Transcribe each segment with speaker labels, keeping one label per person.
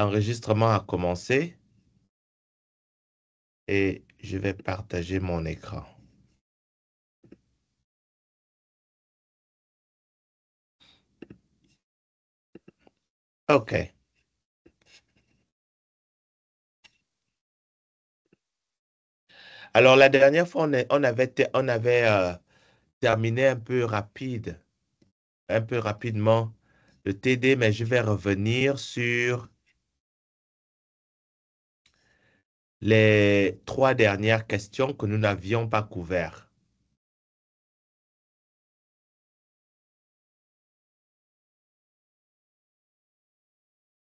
Speaker 1: L'enregistrement a commencé et je vais partager mon écran. OK. Alors, la dernière fois, on avait terminé un peu rapidement le TD, mais je vais revenir sur les 3 dernières questions que nous n'avions pas couvertes.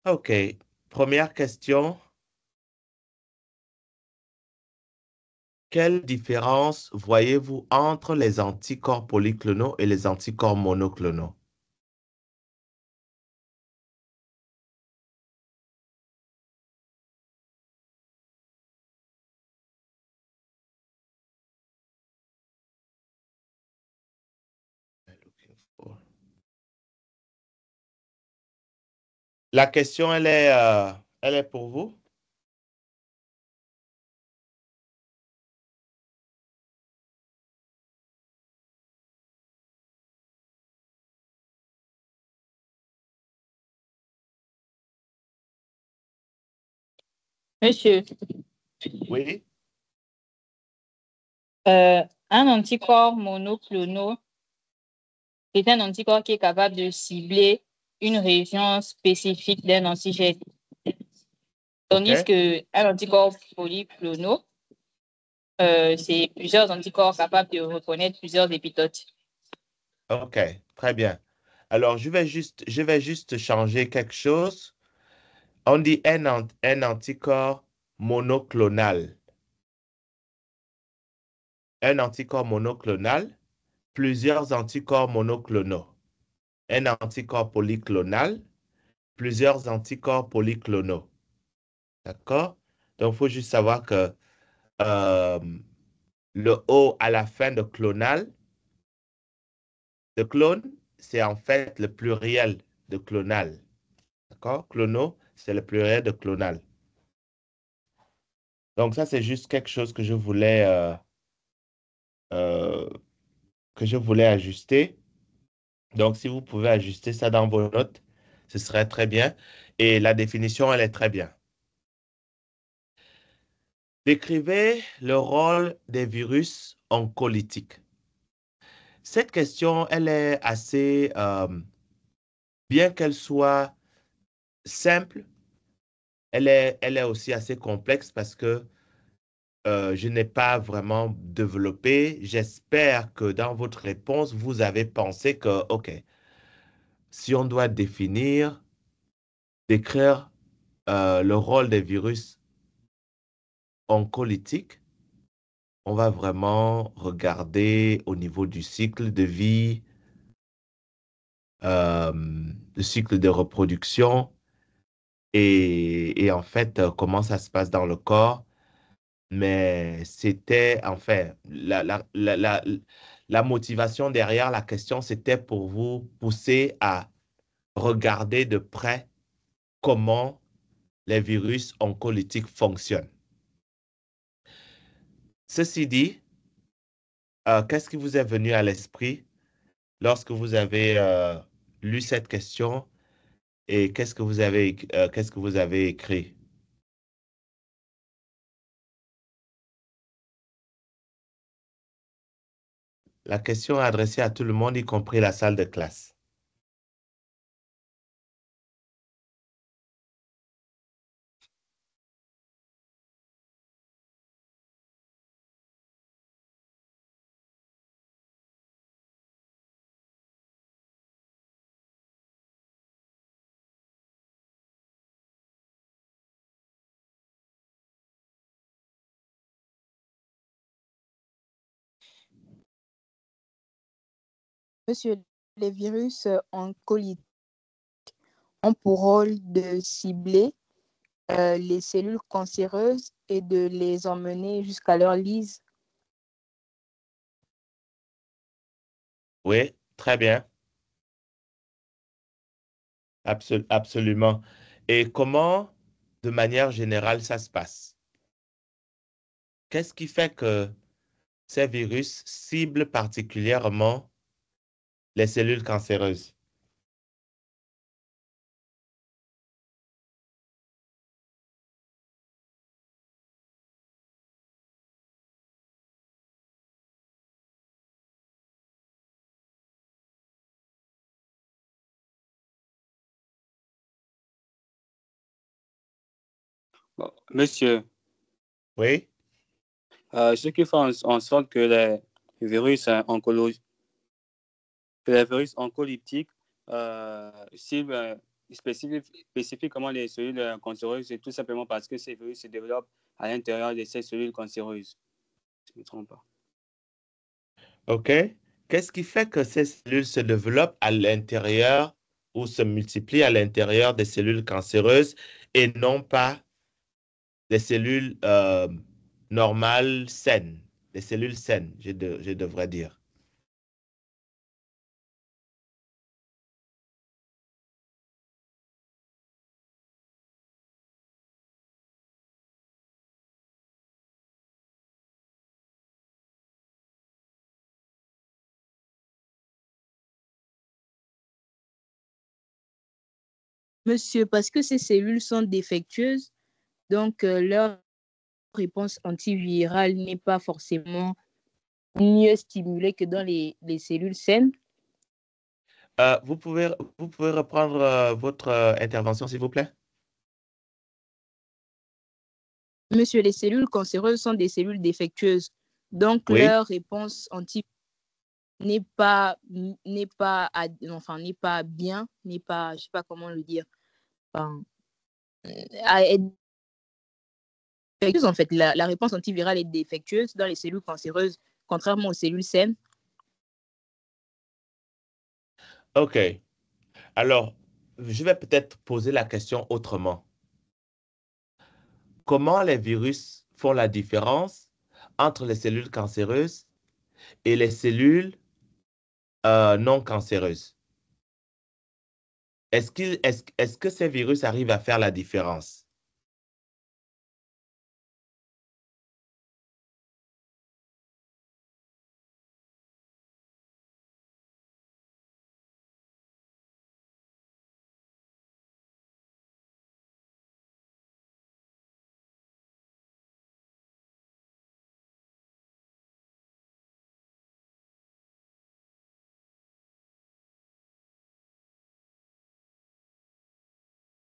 Speaker 1: OK. Première question. Quelle différence voyez-vous entre les anticorps polyclonaux et les anticorps monoclonaux? La question, elle est pour vous?
Speaker 2: Monsieur,
Speaker 1: Oui?
Speaker 2: euh, un anticorps monoclonal est un anticorps qui est capable de cibler une région spécifique d'un antigène, tandis
Speaker 1: OK?
Speaker 2: qu'un anticorps polyclonal, c'est plusieurs anticorps capables de reconnaître plusieurs épitotes.
Speaker 1: OK. Très bien. Alors, je vais juste changer quelque chose. On dit un anticorps monoclonal. Un anticorps monoclonal, plusieurs anticorps monoclonaux. Un anticorps polyclonal, plusieurs anticorps polyclonaux. D'accord? Donc, il faut juste savoir que euh, le O à la fin de clone, c'est en fait le pluriel de clonal. D'accord? Clono, c'est le pluriel de clonal. Donc, ça, c'est juste quelque chose euh, que je voulais ajuster. Donc, si vous pouvez ajuster ça dans vos notes, ce serait très bien. Et la définition, elle est très bien. Décrivez le rôle des virus oncolytiques. Cette question, elle est assez, bien qu'elle soit simple, elle est aussi assez complexe parce que je n'ai pas vraiment développé. J'espère que dans votre réponse, vous avez pensé que, OK, si on doit décrire le rôle des virus oncolytiques, on va vraiment regarder au niveau du cycle de vie, euh, le cycle de reproduction et en fait, comment ça se passe dans le corps. Mais c'était, en fait, la motivation derrière la question, c'était pour vous pousser à regarder de près comment les virus oncolytiques fonctionnent. Ceci dit, qu'est-ce qui vous est venu à l'esprit lorsque vous avez lu cette question et qu'est-ce que vous avez écrit? La question est adressée à tout le monde, y compris la salle de classe.
Speaker 3: Monsieur, les virus oncolytiques ont pour rôle de cibler les cellules cancéreuses et de les emmener jusqu'à leur lyse.
Speaker 1: Oui, très bien. Absolument. Et comment de manière générale, ça se passe? Qu'est-ce qui fait que ces virus ciblent particulièrement les cellules cancéreuses?
Speaker 4: Bon, monsieur,
Speaker 1: Oui?
Speaker 4: ce qui fait en sorte que les virus oncolytiques ciblent spécifiquement les cellules cancéreuses, c'est tout simplement parce que ces virus se développent à l'intérieur de ces cellules cancéreuses. Je ne me trompe pas.
Speaker 1: OK. Qu'est-ce qui fait que ces cellules se développent à l'intérieur ou se multiplient à l'intérieur des cellules cancéreuses et non pas des cellules normales, saines, des cellules saines, je devrais dire.
Speaker 3: Monsieur, parce que ces cellules sont défectueuses, donc leur réponse antivirale n'est pas forcément mieux stimulée que dans les cellules saines.
Speaker 1: Vous pouvez reprendre votre intervention, s'il vous plaît?
Speaker 3: Monsieur, les cellules cancéreuses sont des cellules défectueuses, donc
Speaker 1: Oui.
Speaker 3: leur réponse antivirale n'est pas bien, n'est pas, je sais pas comment le dire. Enfin, à être défectueuse, en fait, la réponse antivirale est défectueuse dans les cellules cancéreuses, contrairement aux cellules saines.
Speaker 1: OK. Alors, je vais peut-être poser la question autrement. Comment les virus font la différence entre les cellules cancéreuses et les cellules non cancéreuses? Est-ce que ces virus arrivent à faire la différence?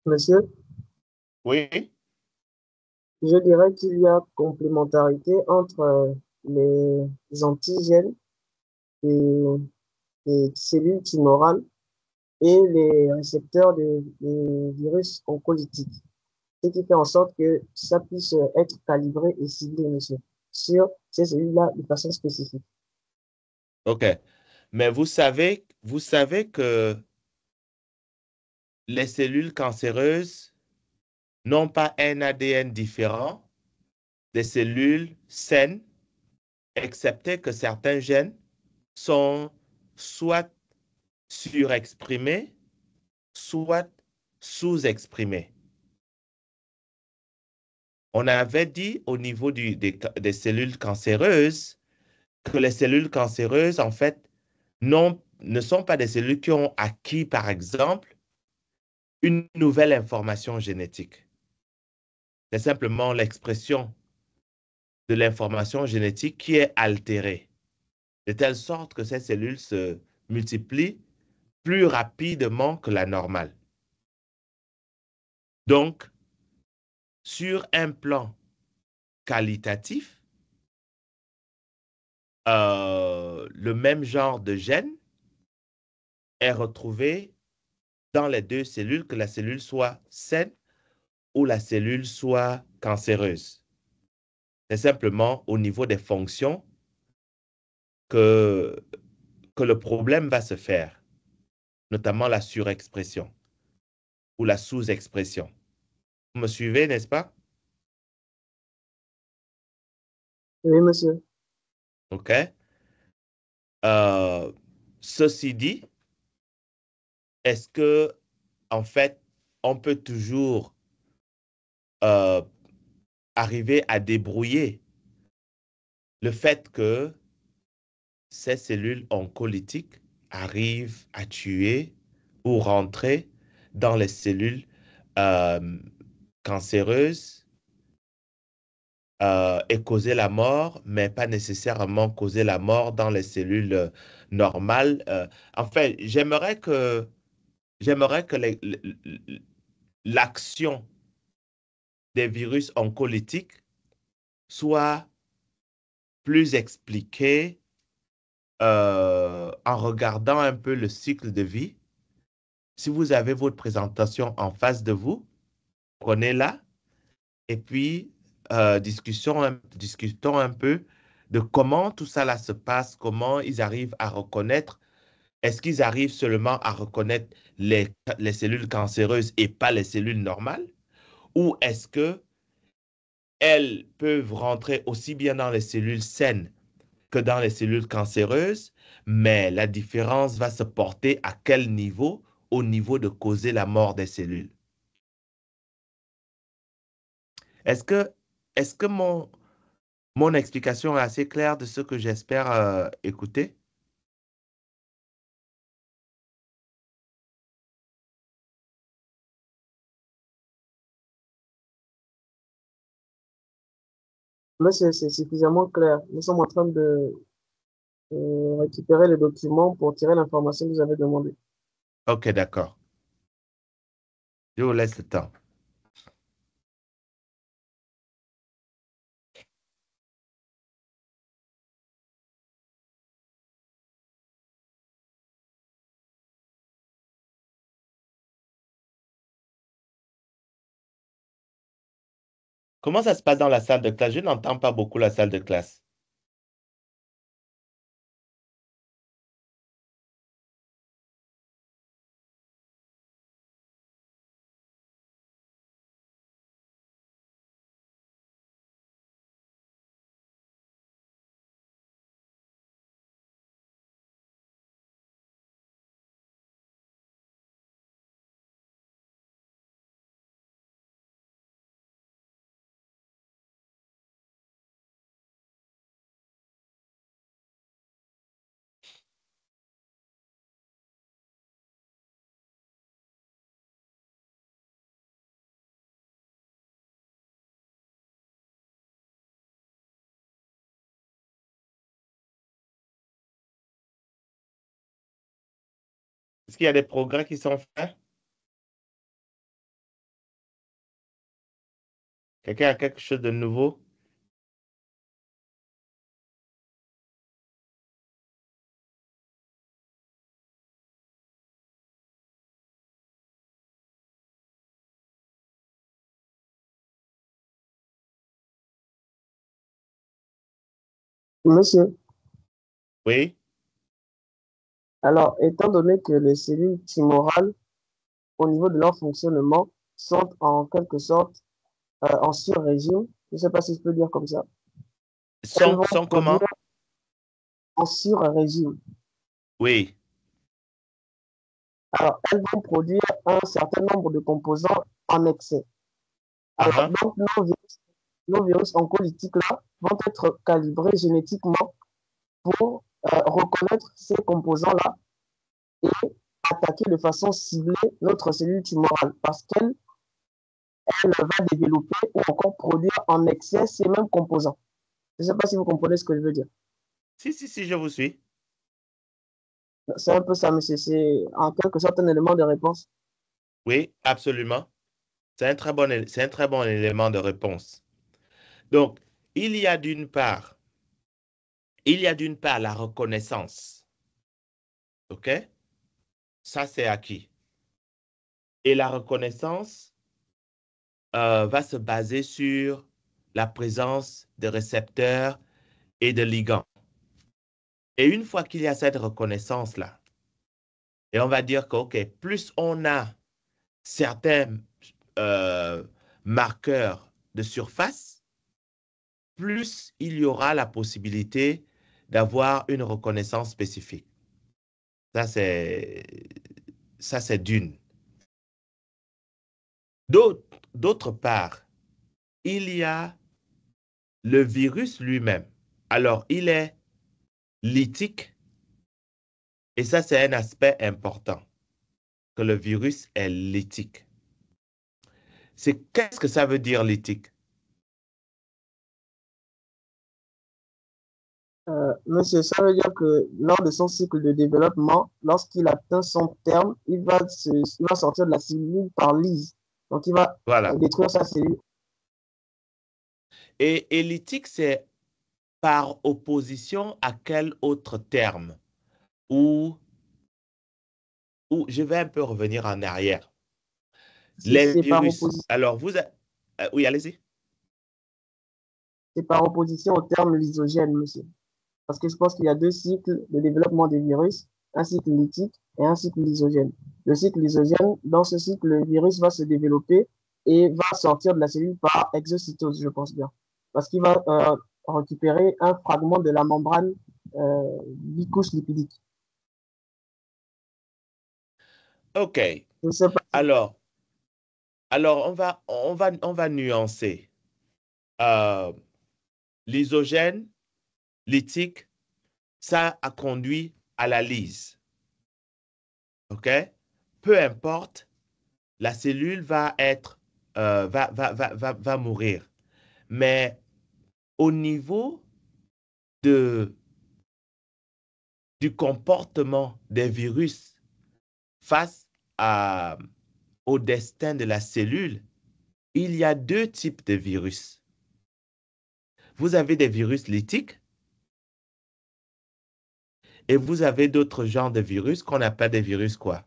Speaker 5: Monsieur,
Speaker 1: Oui?
Speaker 5: je dirais qu'il y a complémentarité entre les antigènes et les cellules tumorales et les récepteurs des virus oncolytiques, ce qui fait en sorte que ça puisse être calibré et ciblé, monsieur, sur ces cellules-là de façon spécifique.
Speaker 1: OK. Mais vous savez que les cellules cancéreuses n'ont pas un ADN différent des cellules saines, excepté que certains gènes sont soit surexprimés, soit sous-exprimés. On avait dit au niveau des cellules cancéreuses que les cellules cancéreuses, en fait, ne sont pas des cellules qui ont acquis, par exemple, une nouvelle information génétique. C'est simplement l'expression de l'information génétique qui est altérée, de telle sorte que ces cellules se multiplient plus rapidement que la normale. Donc, sur un plan qualitatif, le même genre de gène est retrouvé dans les deux cellules, que la cellule soit saine ou la cellule soit cancéreuse. C'est simplement au niveau des fonctions que le problème va se faire, notamment la surexpression ou la sous-expression. Vous me suivez, n'est-ce pas?
Speaker 5: Oui, monsieur.
Speaker 1: OK. Euh, Ceci dit, est-ce que, en fait, on peut toujours arriver à débrouiller le fait que ces cellules oncolytiques arrivent à tuer ou rentrer dans les cellules cancéreuses et causer la mort, mais pas nécessairement causer la mort dans les cellules normales. Enfin, j'aimerais que l'action des virus oncolytiques soit plus expliquée en regardant un peu le cycle de vie. Si vous avez votre présentation en face de vous, prenez-la et puis discutons un peu de comment tout ça là se passe, comment ils arrivent à reconnaître. Est-ce qu'ils arrivent seulement à reconnaître les cellules cancéreuses et pas les cellules normales? Ou est-ce que elles peuvent rentrer aussi bien dans les cellules saines que dans les cellules cancéreuses, mais la différence va se porter à quel niveau? Au niveau de causer la mort des cellules. Est-ce que mon explication est assez claire de ce que j'espère écouter?
Speaker 5: Mais c'est suffisamment clair. Nous sommes en train de récupérer les documents pour tirer l'information que vous avez demandé.
Speaker 1: OK, d'accord. Je vous laisse le temps. Comment ça se passe dans la salle de classe? Je n'entends pas beaucoup la salle de classe. Est-ce qu'il y a des progrès qui sont faits? Quelqu'un a quelque chose de nouveau?
Speaker 5: Monsieur,
Speaker 1: Oui?
Speaker 5: alors, étant donné que les cellules tumorales, au niveau de leur fonctionnement, sont en quelque sorte en sur-régime, je ne sais pas si je peux dire comme ça, elles vont
Speaker 1: Sont
Speaker 5: produire
Speaker 1: comment?
Speaker 5: en sur-régime.
Speaker 1: Oui.
Speaker 5: Alors, elles vont produire un certain nombre de composants en excès. Alors,
Speaker 1: Uh-huh.
Speaker 5: donc, nos virus oncolytiques-là vont être calibrés génétiquement pour reconnaître ces composants-là et attaquer de façon ciblée notre cellule tumorale parce qu'elle va développer ou encore produire en excès ces mêmes composants. Je ne sais pas si vous comprenez ce que je veux dire.
Speaker 1: Si, je vous suis.
Speaker 5: C'est un peu ça, monsieur. C'est en quelque sorte un élément de réponse.
Speaker 1: Oui, absolument. C'est un très bon élément de réponse. Donc, il y a d'une part, la reconnaissance. OK? Ça, c'est acquis. Et la reconnaissance va se baser sur la présence de récepteurs et de ligands. Et une fois qu'il y a cette reconnaissance-là, et on va dire que, OK, plus on a certains euh, marqueurs de surface, plus il y aura la possibilité d'avoir une reconnaissance spécifique. Ça, c'est d'une. D'autre part, il y a le virus lui-même. Alors, il est lytique et ça, c'est un aspect important, que le virus est lytique. Qu'est-ce que ça veut dire lytique?
Speaker 5: Monsieur, ça veut dire que lors de son cycle de développement, lorsqu'il atteint son terme, il va sortir de la cellule par lyse. Donc, il va
Speaker 1: Voilà.
Speaker 5: détruire sa cellule.
Speaker 1: Et lytique, c'est par opposition à quel autre terme? Ou je vais un peu revenir en arrière. Les
Speaker 5: C'est par
Speaker 1: virus.
Speaker 5: opposition.
Speaker 1: Alors, oui, allez-y.
Speaker 5: C'est par opposition au terme lysogène, monsieur. Parce que je pense qu'il y a deux cycles de développement des virus, un cycle lytique et un cycle lysogène. Le cycle lysogène, dans ce cycle, le virus va se développer et va sortir de la cellule par exocytose, je pense bien. Parce qu'il va récupérer un fragment de la membrane bicouche lipidique.
Speaker 1: OK.
Speaker 5: Je ne sais pas.
Speaker 1: Alors, on va nuancer. Lysogène, lytique, ça a conduit à la lyse. OK? Peu importe, la cellule va mourir. Mais au niveau du comportement des virus face au destin de la cellule, il y a deux types de virus. Vous avez des virus lytiques et vous avez d'autres genres de virus qu'on appelle des virus quoi?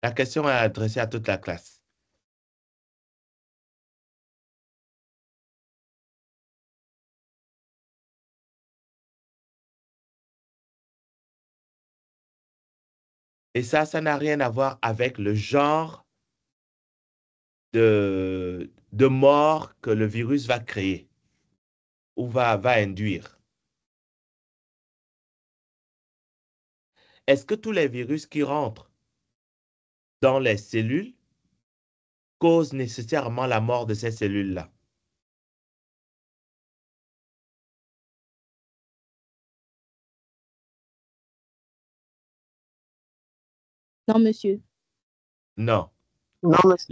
Speaker 1: La question est adressée à toute la classe. Et ça n'a rien à voir avec le genre de mort que le virus va créer ou va induire. Est-ce que tous les virus qui rentrent dans les cellules causent nécessairement la mort de ces cellules-là?
Speaker 3: Non, monsieur.
Speaker 1: Non.
Speaker 5: Non, monsieur.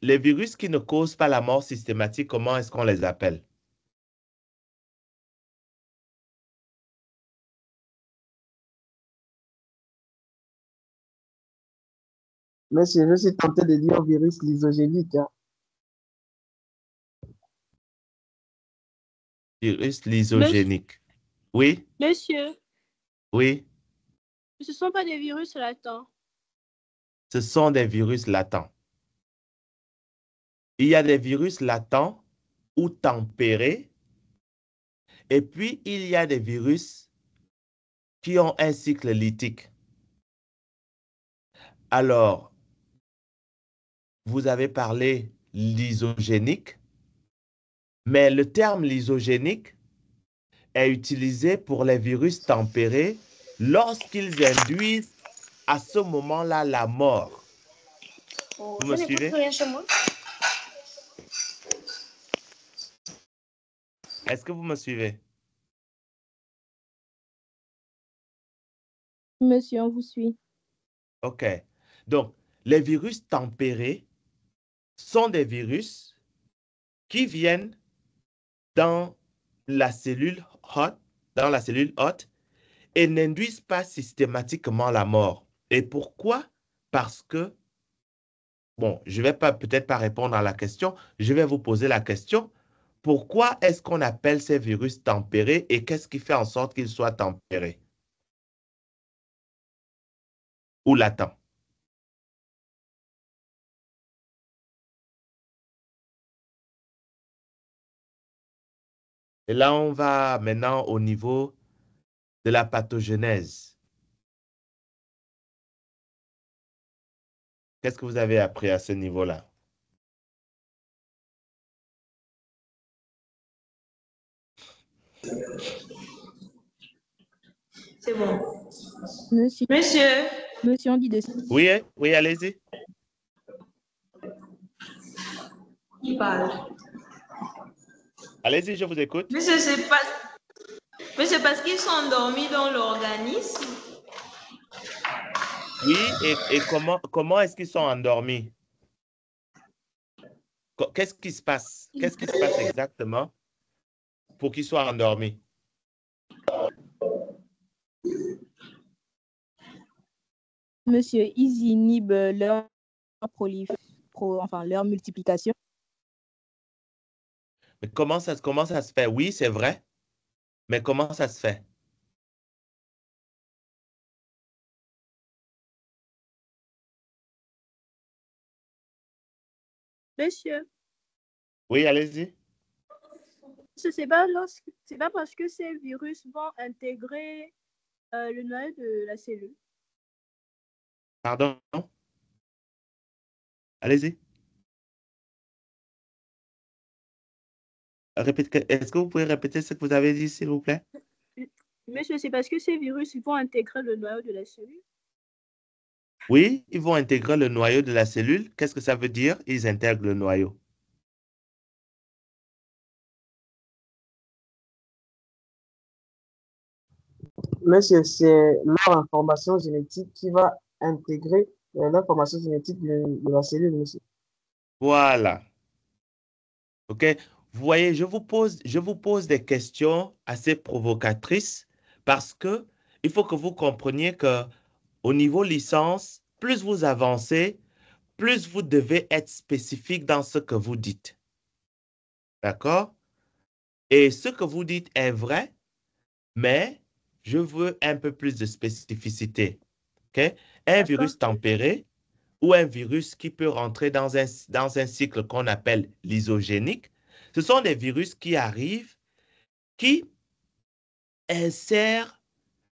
Speaker 1: Les virus qui ne causent pas la mort systématique, comment est-ce qu'on les appelle?
Speaker 5: Monsieur, je suis tenté de dire virus lysogénique. Hein.
Speaker 1: Virus lysogénique. Oui,
Speaker 6: Monsieur,
Speaker 1: oui,
Speaker 6: ce ne sont pas des virus latents.
Speaker 1: ce sont des virus latents. Il y a des virus latents ou tempérés, et puis il y a des virus qui ont un cycle lytique. Alors, vous avez parlé lysogénique, mais le terme lysogénique est utilisé pour les virus tempérés lorsqu'ils induisent à ce moment-là la mort.
Speaker 6: Oh,
Speaker 1: Vous
Speaker 6: je
Speaker 1: me
Speaker 6: n'écoute
Speaker 1: suivez?
Speaker 6: plus rien chez moi.
Speaker 1: Est-ce que vous me suivez?
Speaker 3: Monsieur, on vous suit.
Speaker 1: OK. Donc, les virus tempérés sont des virus qui viennent dans la cellule hôte et n'induisent pas systématiquement la mort. Et pourquoi? Parce que, bon, je ne vais peut-être pas répondre à la question, je vais vous poser la question. Pourquoi est-ce qu'on appelle ces virus tempérés et qu'est-ce qui fait en sorte qu'ils soient tempérés ou latents? Et là, on va maintenant au niveau de la pathogenèse. Qu'est-ce que vous avez appris à ce niveau-là?
Speaker 6: C'est bon.
Speaker 3: Monsieur,
Speaker 6: Monsieur,
Speaker 3: Monsieur, on dit de...
Speaker 1: Oui, oui, allez-y.
Speaker 7: Qui parle?
Speaker 1: Allez-y, je vous écoute.
Speaker 7: Mais c'est parce qu'ils sont endormis dans l'organisme.
Speaker 1: Oui, et comment est-ce qu'ils sont endormis? Qu'est-ce qui se passe? Qu'est-ce qui se passe exactement pour qu'ils soient endormis?
Speaker 3: Monsieur, ils inhibent leur leur multiplication.
Speaker 1: Mais comment ça se fait? Oui, c'est vrai, mais comment ça se fait?
Speaker 6: Monsieur,
Speaker 1: Oui, allez-y.
Speaker 6: c'est pas parce que ces virus vont intégrer le noyau de la cellule.
Speaker 1: Pardon? Allez-y. Est-ce que vous pouvez répéter ce que vous avez dit, s'il vous plaît?
Speaker 6: Monsieur, c'est parce que ces virus vont intégrer le noyau de la cellule.
Speaker 1: Oui, ils vont intégrer le noyau de la cellule. Qu'est-ce que ça veut dire? Ils intègrent le noyau.
Speaker 5: Mais c'est leur information génétique qui va intégrer l'information génétique de la cellule, monsieur.
Speaker 1: Voilà. OK? Vous voyez, je vous pose des questions assez provocatrices parce que il faut que vous compreniez que au niveau licence, plus vous avancez, plus vous devez être spécifique dans ce que vous dites. D'accord? Et ce que vous dites est vrai, mais je veux un peu plus de spécificité. OK? Un virus tempéré ou un virus qui peut rentrer dans un cycle qu'on appelle lysogénique, ce sont des virus qui arrivent, qui insèrent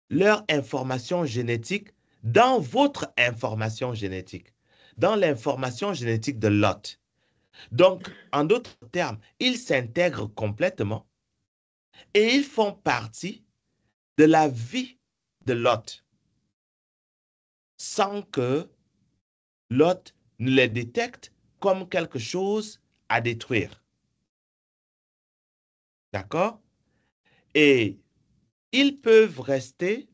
Speaker 1: leur information génétique dans votre information génétique, dans l'information génétique de l'hôte. Donc, en d'autres termes, ils s'intègrent complètement et ils font partie de la vie de l'hôte sans que l'hôte ne les détecte comme quelque chose à détruire. D'accord? Et ils peuvent rester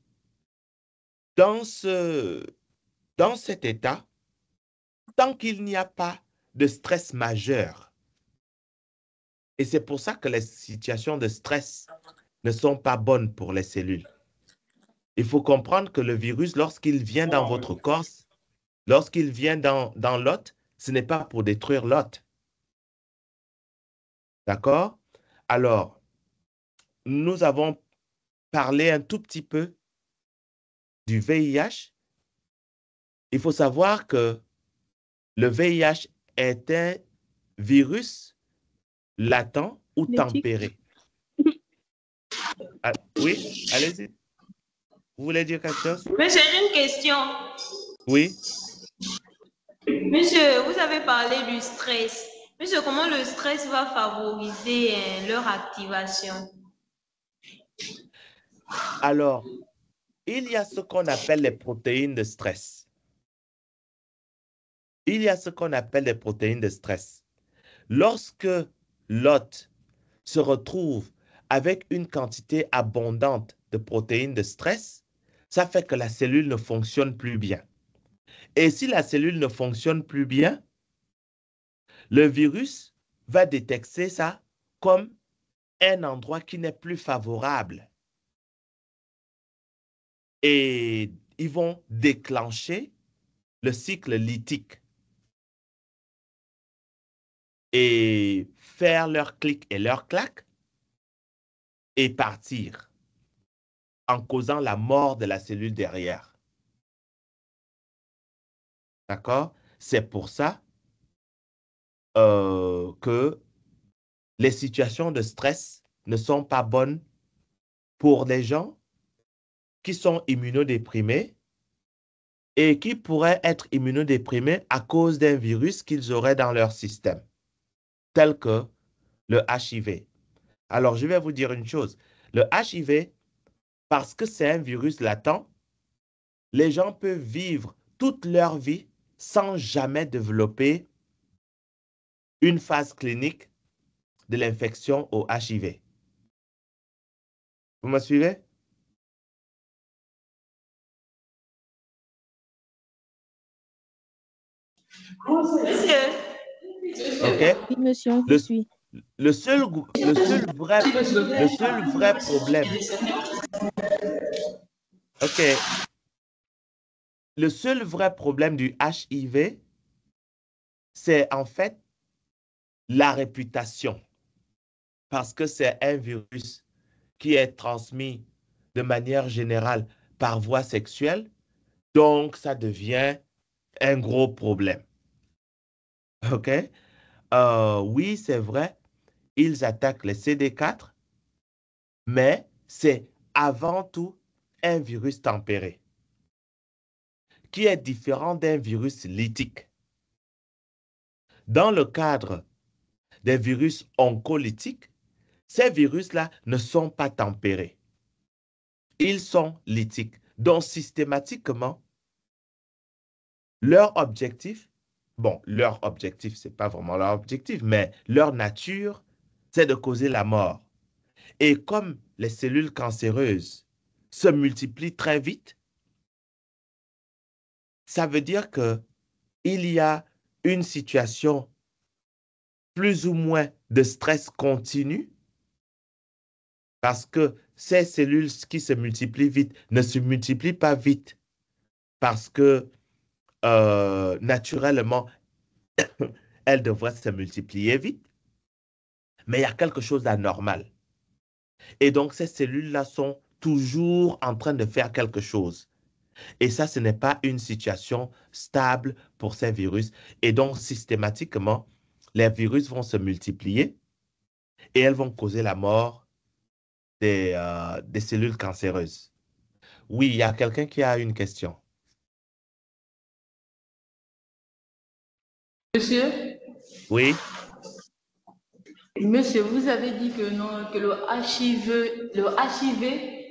Speaker 1: dans cet état tant qu'il n'y a pas de stress majeur. Et c'est pour ça que les situations de stress ne sont pas bonnes pour les cellules. Il faut comprendre que le virus, lorsqu'il vient dans votre corps, lorsqu'il vient dans l'hôte, ce n'est pas pour détruire l'hôte. D'accord? Alors, nous avons parlé un tout petit peu du VIH. Il faut savoir que le VIH est un virus latent ou tempéré. Ah, oui, allez-y. Vous voulez dire quelque chose?
Speaker 7: Mais j'ai une question.
Speaker 1: Oui.
Speaker 7: Monsieur, vous avez parlé du stress. Monsieur, comment le stress va favoriser leur activation?
Speaker 1: Alors, il y a ce qu'on appelle les protéines de stress. Il y a ce qu'on appelle les protéines de stress. Lorsque l'hôte se retrouve avec une quantité abondante de protéines de stress, ça fait que la cellule ne fonctionne plus bien. Et si la cellule ne fonctionne plus bien, le virus va détecter ça comme un endroit qui n'est plus favorable. Et ils vont déclencher le cycle lytique et faire leur clic et leur clac et partir en causant la mort de la cellule derrière. D'accord? C'est pour ça que les situations de stress ne sont pas bonnes pour les gens qui sont immunodéprimés et qui pourraient être immunodéprimés à cause d'un virus qu'ils auraient dans leur système, tel que le HIV. Alors, je vais vous dire une chose. Le HIV, parce que c'est un virus latent, les gens peuvent vivre toute leur vie sans jamais développer une phase clinique de l'infection au HIV. Vous me suivez?
Speaker 7: Monsieur,
Speaker 1: OK?
Speaker 3: Oui, monsieur, on vous
Speaker 1: Le,
Speaker 3: suit.
Speaker 1: le seul vrai problème, OK, le seul vrai problème du HIV, c'est en fait la réputation, parce que c'est un virus qui est transmis de manière générale par voie sexuelle, donc ça devient un gros problème. OK? Oui, c'est vrai, ils attaquent les CD4, mais c'est avant tout un virus tempéré, qui est différent d'un virus lytique. Dans le cadre des virus oncolytiques, ces virus-là ne sont pas tempérés. Ils sont lytiques. Donc, systématiquement, leur objectif, c'est pas vraiment leur objectif, mais leur nature, c'est de causer la mort. Et comme les cellules cancéreuses se multiplient très vite, ça veut dire qu'il y a une situation plus ou moins de stress continu parce que ces cellules qui se multiplient vite ne se multiplient pas vite parce que naturellement, elles devraient se multiplier vite, mais il y a quelque chose d'anormal. Et donc, ces cellules-là sont toujours en train de faire quelque chose. Et ça, ce n'est pas une situation stable pour ces virus. Et donc, systématiquement, les virus vont se multiplier et elles vont causer la mort des cellules cancéreuses. Oui, il y a quelqu'un qui a une question.
Speaker 8: Monsieur,
Speaker 1: Oui,
Speaker 8: monsieur, vous avez dit que non, que le HIV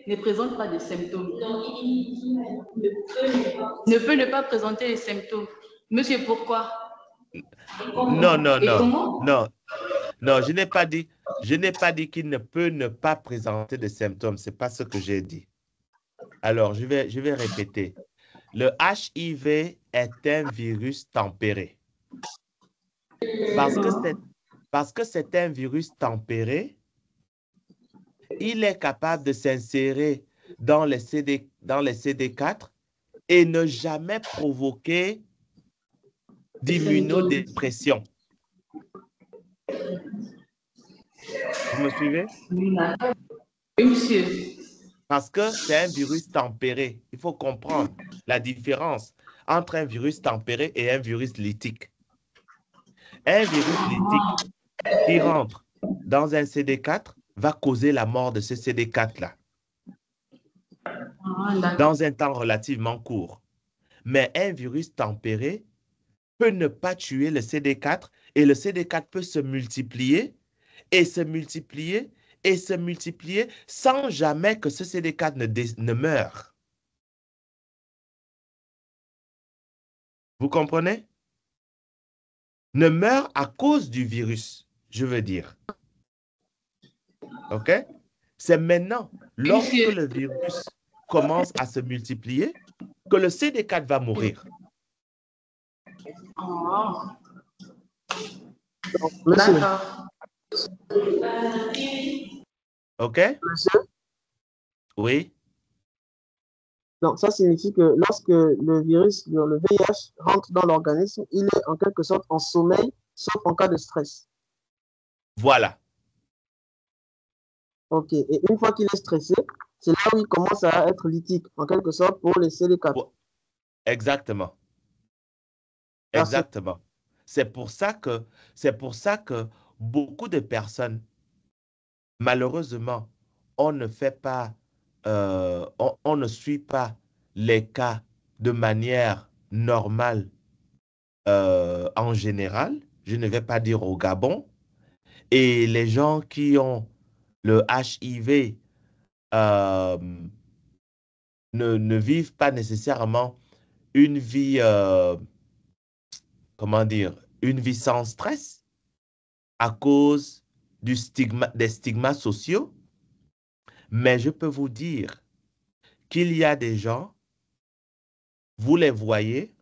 Speaker 8: ne présente pas de symptômes. Ne peut ne pas présenter les symptômes. Monsieur, pourquoi?
Speaker 1: non, non,
Speaker 8: Et
Speaker 1: non,
Speaker 8: comment?
Speaker 1: non, non, je n'ai pas dit qu'il ne peut ne pas présenter de symptômes. C'est pas ce que j'ai dit. Alors, je vais répéter. Le HIV est un virus tempéré. Parce que c'est un virus tempéré, il est capable de s'insérer dans les CD4 et ne jamais provoquer d'immunodépression. Vous me suivez?
Speaker 8: Oui, monsieur.
Speaker 1: Parce que c'est un virus tempéré. Il faut comprendre la différence entre un virus tempéré et un virus lytique. Un virus lytique qui rentre dans un CD4 va causer la mort de ce CD4-là dans un temps relativement court. Mais un virus tempéré peut ne pas tuer le CD4 et le CD4 peut se multiplier et se multiplier et se multiplier sans jamais que ce CD4 ne meure. Vous comprenez? Ne meurt à cause du virus, je veux dire. OK? C'est maintenant, lorsque le virus commence à se multiplier, que le CD4 va mourir.
Speaker 5: Monsieur,
Speaker 8: D'accord.
Speaker 1: OK?
Speaker 5: monsieur,
Speaker 1: Oui?
Speaker 5: donc ça signifie que lorsque le virus, le VIH, rentre dans l'organisme, il est en quelque sorte en sommeil, sauf en cas de stress.
Speaker 1: Voilà.
Speaker 5: OK. Et une fois qu'il est stressé, c'est là où il commence à être lytique, en quelque sorte, pour les CD4.
Speaker 1: Exactement.
Speaker 5: Merci.
Speaker 1: Exactement. C'est pour ça que beaucoup de personnes, malheureusement, on ne fait pas, on ne suit pas les cas de manière normale en général. Je ne vais pas dire au Gabon. Et les gens qui ont le HIV ne vivent pas nécessairement une vie, comment dire, une vie sans stress à cause des stigmas sociaux. Mais je peux vous dire qu'il y a des gens, vous les voyez,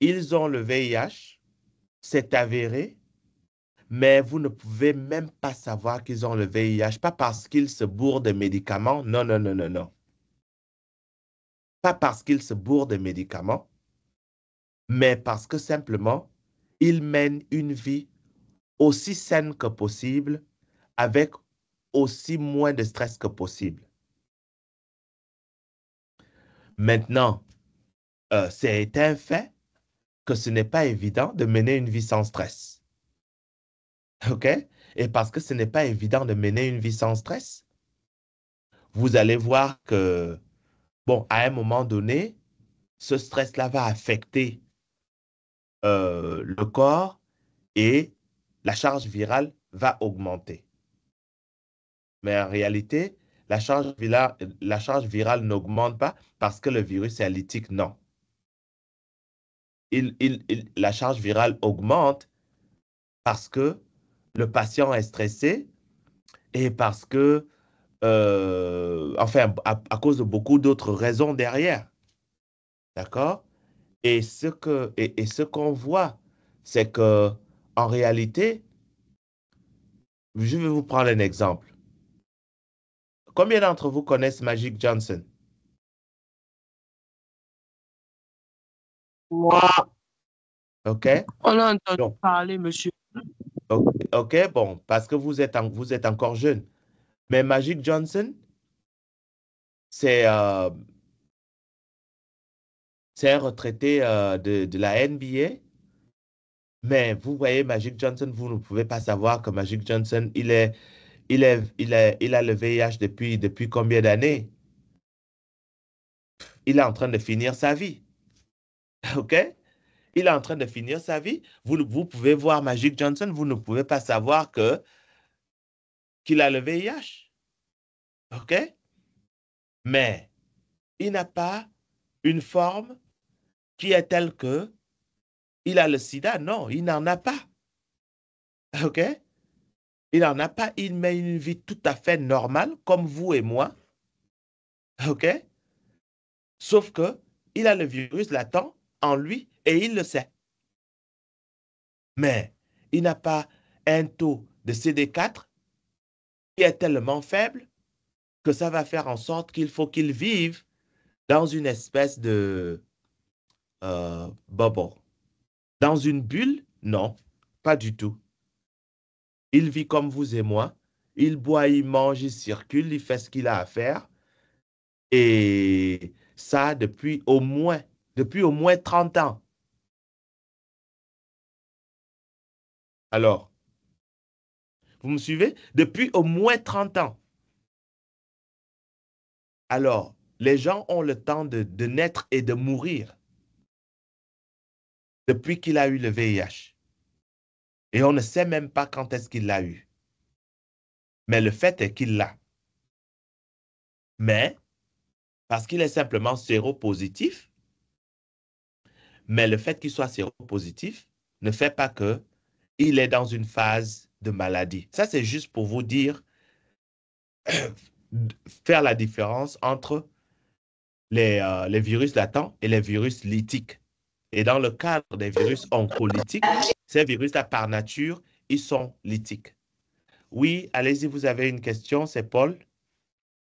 Speaker 1: ils ont le VIH, c'est avéré, mais vous ne pouvez même pas savoir qu'ils ont le VIH, pas parce qu'ils se bourrent de médicaments, non, non, non, non, non. Pas parce qu'ils se bourrent de médicaments, mais parce que simplement, ils mènent une vie aussi saine que possible, avec aussi moins de stress que possible. Maintenant, c'est un fait que ce n'est pas évident de mener une vie sans stress. OK? Et parce que ce n'est pas évident de mener une vie sans stress, vous allez voir que, bon, à un moment donné, ce stress-là va affecter le corps et la charge virale va augmenter. Mais en réalité, la charge virale n'augmente pas parce que le virus est lytique, non. La charge virale augmente parce que le patient est stressé et parce que, enfin, à cause de beaucoup d'autres raisons derrière. D'accord? Et ce qu'on voit, c'est que, en réalité, je vais vous prendre un exemple. Combien d'entre vous connaissent Magic Johnson?
Speaker 5: Moi,
Speaker 1: OK?
Speaker 9: On a entendu
Speaker 1: Donc,
Speaker 9: parler, monsieur.
Speaker 1: OK, bon, parce que vous êtes encore jeune. Mais Magic Johnson, c'est un retraité de la NBA. Mais vous voyez, Magic Johnson, vous ne pouvez pas savoir que Magic Johnson, il a le VIH depuis combien d'années? Il est en train de finir sa vie. OK? Il est en train de finir sa vie. Vous pouvez voir Magic Johnson, vous ne pouvez pas savoir qu'il a le VIH. OK? Mais il n'a pas une forme qui est telle que il a le sida. Non, il n'en a pas. OK? Il n'en a pas. Il mène une vie tout à fait normale, comme vous et moi. OK? Sauf que il a le virus latent en lui et il le sait. Mais il n'a pas un taux de CD4 qui est tellement faible que ça va faire en sorte qu'il faut qu'il vive dans une espèce de bubble. Dans une bulle? Non, pas du tout. Il vit comme vous et moi. Il boit, il mange, il circule, il fait ce qu'il a à faire. Et ça depuis au moins 30 ans. Alors, vous me suivez? Depuis au moins 30 ans. Alors, les gens ont le temps de naître et de mourir depuis qu'il a eu le VIH. Et on ne sait même pas quand est-ce qu'il l'a eu. Mais le fait est qu'il l'a. Mais, parce qu'il est simplement séropositif, mais le fait qu'il soit séropositif ne fait pas qu'il est dans une phase de maladie. Ça, c'est juste pour vous dire, faire la différence entre les virus latents et les virus lytiques. Et dans le cadre des virus oncolytiques, ces virus-là, par nature, ils sont lytiques. Oui, allez-y, vous avez une question, c'est Paul.